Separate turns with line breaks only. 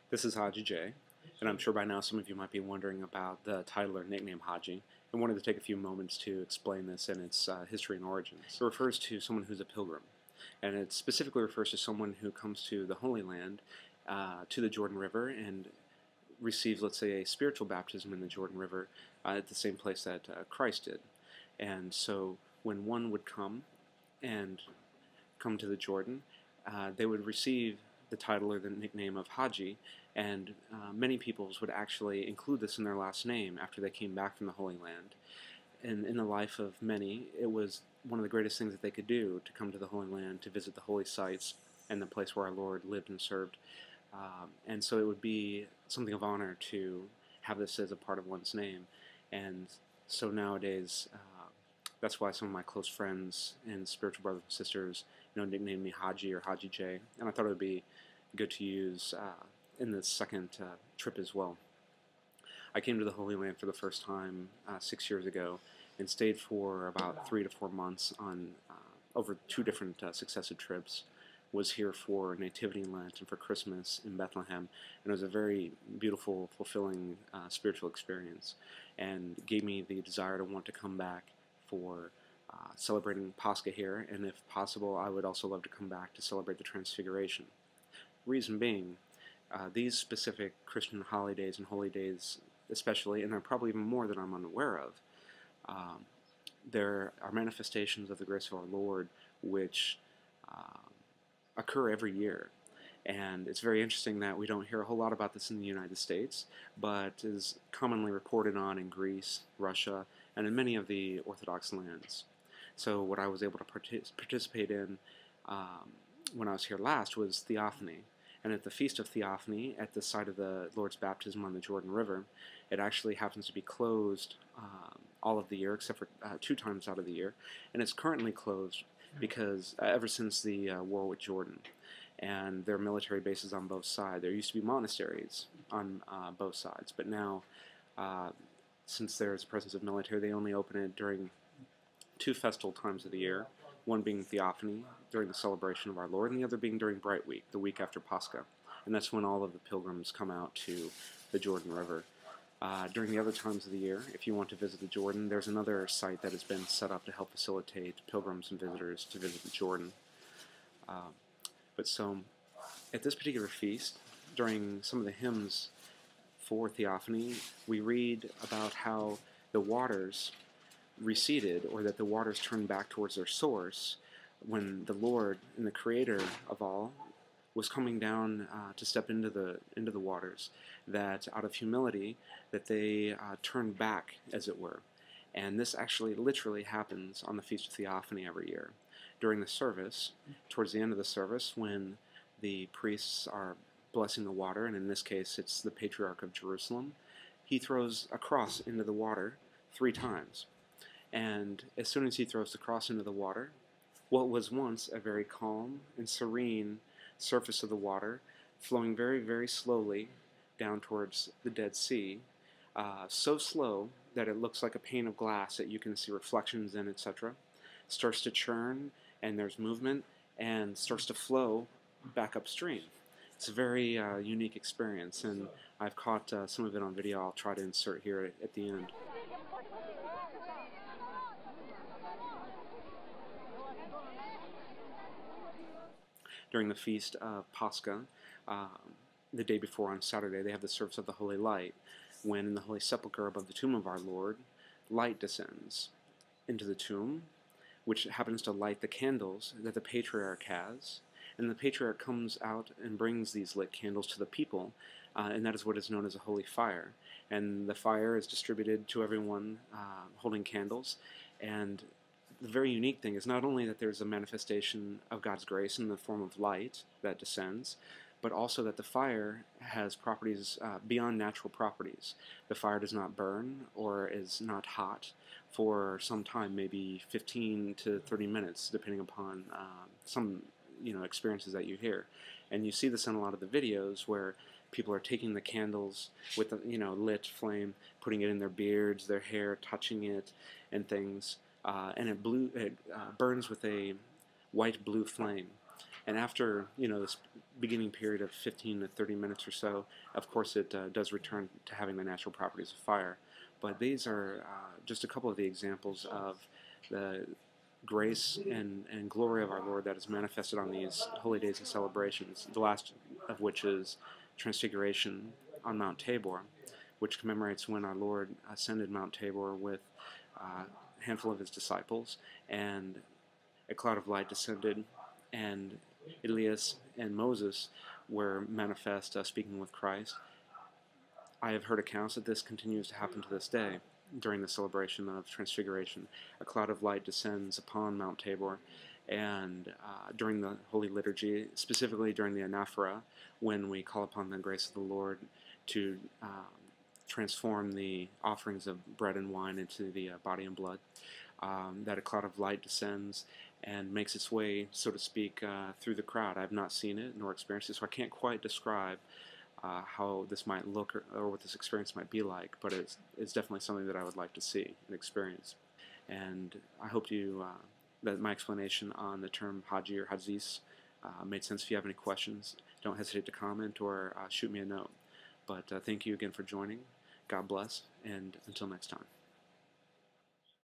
This is Hadji J, and I'm sure by now some of you might be wondering about the title or nickname Hadji, and wanted to take a few moments to explain this and its history and origins. It refers to someone who's a pilgrim, and it specifically refers to someone who comes to the Holy Land, to the Jordan River, and receives, let's say, a spiritual baptism in the Jordan River at the same place that Christ did. And so when one would come to the Jordan, they would receive the title or the nickname of Hadji, and many peoples would actually include this in their last name after they came back from the Holy Land. And in the life of many, it was one of the greatest things that they could do to come to the Holy Land, to visit the holy sites and the place where our Lord lived and served. And so it would be something of honor to have this as a part of one's name. And so nowadays, that's why some of my close friends and spiritual brothers and sisters, nicknamed me Hadji or Hadji J, and I thought it would be good to use in this second trip as well. I came to the Holy Land for the first time 6 years ago, and stayed for about 3 to 4 months on over 2 different successive trips. Was here for Nativity and Lent and for Christmas in Bethlehem, and it was a very beautiful, fulfilling spiritual experience, and gave me the desire to want to come back for celebrating Pascha here, and if possible, I would also love to come back to celebrate the Transfiguration. Reason being, these specific Christian holidays and holy days especially, and there are probably even more that I'm unaware of, there are manifestations of the grace of our Lord which occur every year. And it's very interesting that we don't hear a whole lot about this in the United States, but is commonly reported on in Greece, Russia, and in many of the Orthodox lands. So what I was able to participate in when I was here last was Theophany. And at the Feast of Theophany, at the site of the Lord's baptism on the Jordan River, it actually happens to be closed all of the year, except for 2 times out of the year. And it's currently closed because ever since the war with Jordan, and there are military bases on both sides. There used to be monasteries on both sides, but now, since there's a presence of military, they only open it during 2 festival times of the year, one being Theophany, during the celebration of our Lord, and the other being during Bright Week, the week after Pascha. And that's when all of the pilgrims come out to the Jordan River. During the other times of the year, if you want to visit the Jordan, there's another site that has been set up to help facilitate pilgrims and visitors to visit the Jordan. But so, at this particular feast, during some of the hymns for Theophany, we read about how the waters receded, or that the waters turned back towards their source, when the Lord and the Creator of all was coming down to step into the waters, that out of humility, that they turned back, as it were. And this actually literally happens on the Feast of Theophany every year. During the service, towards the end of the service, when the priests are blessing the water, and in this case it's the Patriarch of Jerusalem, he throws a cross into the water 3 times. And as soon as he throws the cross into the water, what was once a very calm and serene surface of the water, flowing very, very slowly down towards the Dead Sea, so slow that it looks like a pane of glass that you can see reflections in, etc., starts to churn, and there's movement, and starts to flow back upstream. It's a very unique experience, and I've caught some of it on video. I'll try to insert here at the end. During the Feast of Pascha, the day before on Saturday, they have the service of the Holy Light, when in the Holy Sepulchre above the tomb of our Lord, light descends into the tomb, which happens to light the candles that the Patriarch has, and the Patriarch comes out and brings these lit candles to the people, and that is what is known as a holy fire. And the fire is distributed to everyone holding candles, and the very unique thing is not only that there's a manifestation of God's grace in the form of light that descends, but also that the fire has properties beyond natural properties. The fire does not burn or is not hot for some time, maybe 15 to 30 minutes, depending upon some experiences that you hear. And you see this in a lot of the videos where people are taking the candles with the lit flame, putting it in their beards, their hair, touching it, and things. And it burns with a white-blue flame. And after this beginning period of 15 to 30 minutes or so, of course it does return to having the natural properties of fire. But these are just a couple of the examples of the grace and glory of our Lord that is manifested on these holy days and celebrations, the last of which is Transfiguration on Mount Tabor, which commemorates when our Lord ascended Mount Tabor with a handful of his disciples, and a cloud of light descended, and Elias and Moses were manifest speaking with Christ. I have heard accounts that this continues to happen to this day during the celebration of Transfiguration. A cloud of light descends upon Mount Tabor, and during the Holy Liturgy, specifically during the Anaphora, when we call upon the grace of the Lord to transform the offerings of bread and wine into the body and blood, that a cloud of light descends and makes its way, so to speak, through the crowd. I have not seen it nor experienced it, so I can't quite describe how this might look or what this experience might be like, but it's definitely something that I would like to see and experience. And I hope that my explanation on the term Hadji or Hadzis made sense. If you have any questions, don't hesitate to comment or shoot me a note. But thank you again for joining. God bless, and until next time.